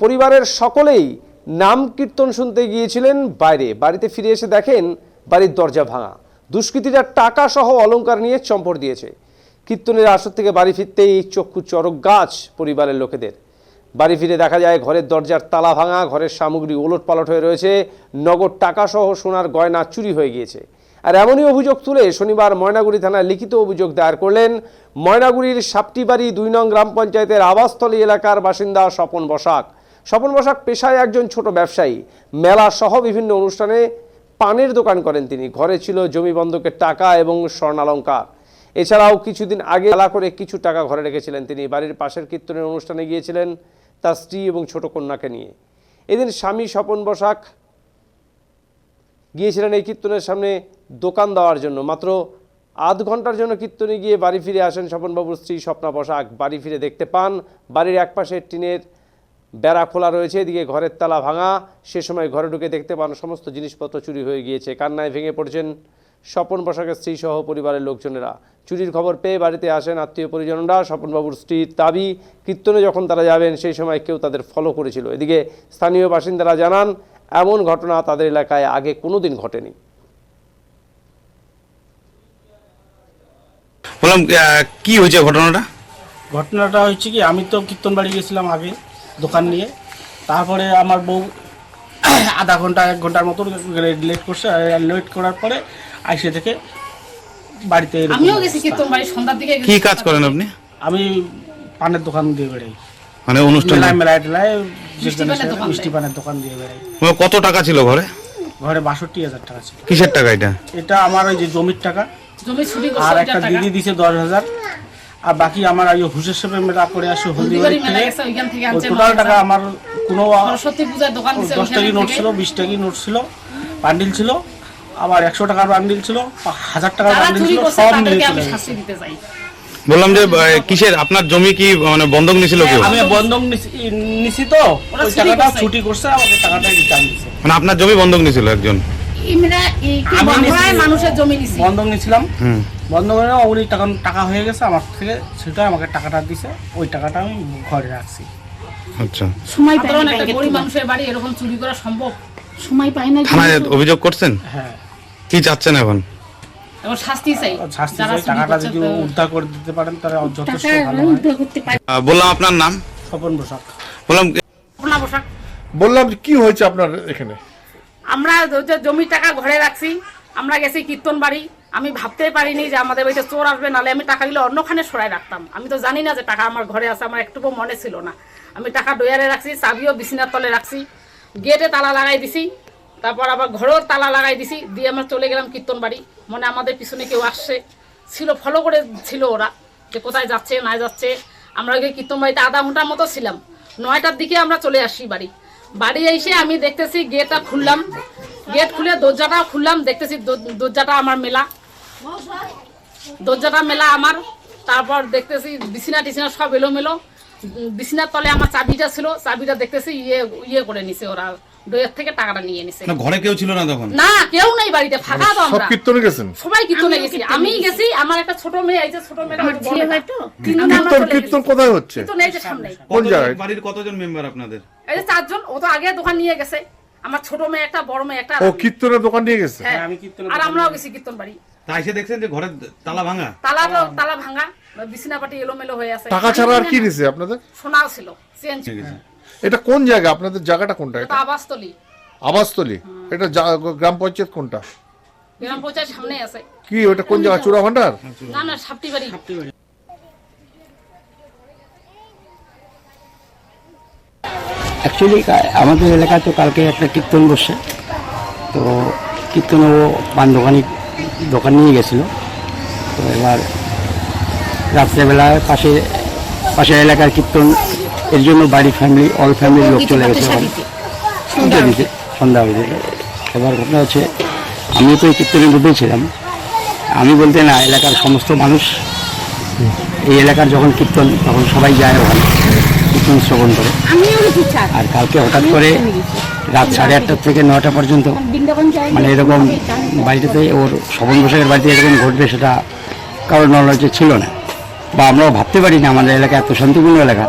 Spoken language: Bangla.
পরিবারের সকলেই নাম কীর্তন শুনতে গিয়েছিলেন বাইরে। বাড়িতে ফিরে এসে দেখেন বাড়ির দরজা ভাঙা। দুষ্কৃতীরা টাকা সহ অলংকার নিয়ে চম্পট দিয়েছে। কীর্তনের আসর থেকে বাড়ি ফিরতেই চক্ষু চড়ক গাছ পরিবারের লোকেদের। বাড়ি ফিরে দেখা যায় ঘরের দরজার তালা ভাঙা, ঘরের সামগ্রী ওলটপালট হয়ে রয়েছে, নগদ টাকা সহ সোনার গয়না চুরি হয়ে গিয়েছে। আর এমনই অভিযোগ তুলে শনিবার ময়নাগুড়ি থানায় লিখিত অভিযোগ দায়ের করলেন ময়নাগুড়ির সাপটিবাড়ি ২ নং গ্রাম পঞ্চায়েতের আবাসস্থলী এলাকার বাসিন্দা স্বপন বসাক। স্বপন বসাক পেশায় একজন ছোট ব্যবসায়ী। মেলা সহ বিভিন্ন অনুষ্ঠানে পানের দোকান করেন তিনি। ঘরে ছিল জমি বন্ধকের টাকা এবং স্বর্ণালংকার। এছাড়াও কিছুদিন আগে মেলা করে কিছু টাকা ঘরে রেখেছিলেন তিনি। বাড়ির পাশের কীর্তনের অনুষ্ঠানে গিয়েছিলেন তার স্ত্রী এবং ছোট কন্যাকে নিয়ে। এদিন স্বামী স্বপন বসাক গিয়েছিলেন এই কীর্তনের সামনে দোকান দেওয়ার জন্য। মাত্র আধ ঘন্টার জন্য কীর্তনে গিয়ে বাড়ি ফিরে আসেন স্বপনবাবুর স্ত্রী স্বপ্না বসাক। বাড়ি ফিরে দেখতে পান বাড়ির একপাশে টিনের বেড়া খোলা রয়েছে, এদিকে ঘরের তালা ভাঙা। সে সময় ঘরে ঢুকে দেখতে পান সমস্ত জিনিসপত্র চুরি হয়ে গিয়েছে। কান্নায় ভেঙে পড়েছেন স্বপন বসাকের স্ত্রী সহ পরিবারের লোকজনেরা। চুরির খবর পেয়ে বাড়িতে আসেন আত্মীয় পরিজনরা। স্বপনবাবুর স্ত্রীর দাবি, কীর্তনে যখন তারা যাবেন সেই সময় কেউ তাদের ফলো করেছিল। এদিকে স্থানীয় বাসিন্দারা জানান এমন ঘটনা তাদের এলাকায় আগে কোনোদিন ঘটেনি। বললাম কি হয়েছে ঘটনাটা হচ্ছে কি, আমি তো কীর্তন বাড়ি গেছিলাম আগে দোকান নিয়ে। তারপরে আমার বউ আধা ঘন্টা 1 ঘন্টার মতো লেট করছে। লেট করার পরে আইসে থেকে বাড়িতে আমিও গেছি কীর্তন বাড়ি সন্ধ্যার দিকে। কি কাজ করেন আপনি? আমি পানের দোকান দিয়ে বেড়াই, মানে অনুষ্ঠান মেলায় মিষ্টি পানের দোকান দিয়ে বেড়াই। কত টাকা ছিল ঘরে? ঘরে 62,000 টাকা ছিল। কিসের টাকা এটা? এটা আমার ওই যে জমির টাকা, জমি চুরি আর করছে একটা দিদি দিছে 10,000, আর বাকি আমার ওই হুসের সাথে মেলা করে আসে হলদিবাড়ি থেকে। টোটাল টাকা আমার কোনো সরস্বতী পূজার দোকান দিছে, 10 টাকা নোট ছিল, 20 টাকা নোট ছিল, বান্ডিল ছিল, আবার 100 টাকার বান্ডিল ছিল, 1000 টাকার বান্ডিল ছিল, সব নিয়ে চলে শাস্তি দিতে চাই। বললাম যে কিসের আপনার জমি কি মানে বন্ধক নিছিল কেউ? আমি বন্ধক নিছি তো, ওই টাকাটা ছুটি করছে, আমাকে টাকাটা রিটার্ন দিছে। মানে আপনার জমি বন্ধক নিছিল একজন? মানুষের জমি নিছি, বন্ধক নিছিলাম। বন্ধক নিয়ে উনি টাকা হয়ে গেছে আমার থেকে, সেটা আমাকে টাকাটা দিছে। ওই টাকাটা আমি ঘরে রাখছি। আচ্ছা, সময় পাই না, একটা গরিব মানুষের বাড়ি এরকম চুরি করা সম্ভব? সময় পাই না। থানায় অভিযোগ করছেন? হ্যাঁ। কি চাচ্ছেন এখন? এখন শাস্তি চাই। শাস্তি চাই, টাকাটা যদি উদ্ধার করে দিতে পারেন তাহলে যথেষ্ট ভালো হয়। বললাম আপনার নাম? স্বপন বসাক। বললাম বললাম কি হয়েছে আপনার এখানে? আমরা জমির টাকা ঘরে রাখছি, আমরা গেছি কীর্তন বাড়ি। আমি ভাবতেই পারিনি যে আমাদের বাড়িতে চোর আসবে, নাহলে আমি টাকাগুলো অন্যখানে সরাই রাখতাম। আমি তো জানি না যে টাকা আমার ঘরে আছে, আমার একটুকু মনে ছিল না। আমি টাকা ডয়ারে রাখছি, চাবিও বিছানার তলে রাখছি, গেটে তালা লাগাই দিছি, তারপর আবার ঘরেও তালা লাগাই দিছি, দিয়ে আমরা চলে গেলাম কীর্তন বাড়ি। মনে আমাদের পিছনে কেউ আসছে ছিল, ফলো করে ছিল ওরা যে কোথায় যাচ্ছে না যাচ্ছে। আমরা ওই কীর্তন বাড়িতে আধা ঘন্টার মতো ছিলাম। 9টার দিকে আমরা চলে আসি বাড়ি। বাড়ি এসে আমি দেখতেছি গেটটা খুললাম, গেট খুলে দরজাটাও খুললাম, দেখতেছি দরজাটা আমার মেলা, দরজাটা মেলা আমার। তারপর দেখতেছি বিছানা টিছানা সব এলোমেলো। বিছানার তলে আমার চাবিটা ছিল, চাবিটা দেখতেছি ইয়ে করে নিছে ওরা, ডয়ের থেকে টাকাটা নিয়ে নিছে। ঘরে কেউ ছিল না তখন? না, কেউ নাই বাড়িতে, ফাঁকা তো আমরা। সব কীর্তনে গেছেন? সবাই কীর্তনে গেছি, আমি গেছি, আমার একটা ছোট মেয়ে, এই যে ছোট মেয়েটা কীর্তন কোথায় হচ্ছে? কীর্তন এই যে সামনে। কোন জায়গায়? বাড়ির কতজন মেম্বার আপনাদের? এই যে 4 জন। ও তো আগে দোকান নিয়ে গেছে, আমার ছোট মেয়ে একটা, বড় মেয়ে একটা। ও কীর্তনের দোকান নিয়ে গেছে? হ্যাঁ, আমি কীর্তনের আর আমরাও গেছি কীর্তন বাড়ি। তাই এসে দেখছেন যে ঘরের তালা ভাঙা? তালা ভাঙা, বিছানাপাটি এলোমেলো হয়ে আছে। টাকা ছাড়া আর কি নিছে আপনাদের? সোনাও ছিল, চেঞ্জ। এটা কোন জায়গা? আপনাদের জায়গাটা কোনটা? এটা আবাসস্থলী। আবাসস্থলী? এটা গ্রাম পঞ্চায়েত কোনটা? গ্রাম পঞ্চায়েত সামনে আছে। কি ওটা কোন জায়গা? চূড়া ভান্ডার? না না, সাপটিবাড়ি। অ্যাকচুয়ালি আমাদের এলাকায় তো কালকে একটা কীর্তন বসছে, তো কীর্তন ও পান দোকান নিয়ে গেছিলো। তো এবার রাত্রেবেলায় পাশের এলাকার কীর্তন, এর জন্য বাড়ির অল ফ্যামিলির লোক চলে গেছে সন্ধ্যা হয়ে যেত। এবার ঘটনা হচ্ছে, আমিও তো এই কীর্তনের মধ্যেই ছিলাম। আমি বলতে না, এলাকার সমস্ত মানুষ, এই এলাকার যখন কীর্তন তখন সবাই যায় ওখানে কীর্তন শ্রবণ করে। আর কালকে হঠাৎ করে রাত 8:30 থেকে 9টা পর্যন্ত মানে এরকম বাড়িতে, ওর স্বপন বসাকের বাড়িতে এরকম ঘটবে সেটা কারোর নলেজে ছিল না, বা আমরাও ভাবতে পারি না। আমাদের এলাকা এত শান্তিপূর্ণ এলাকা।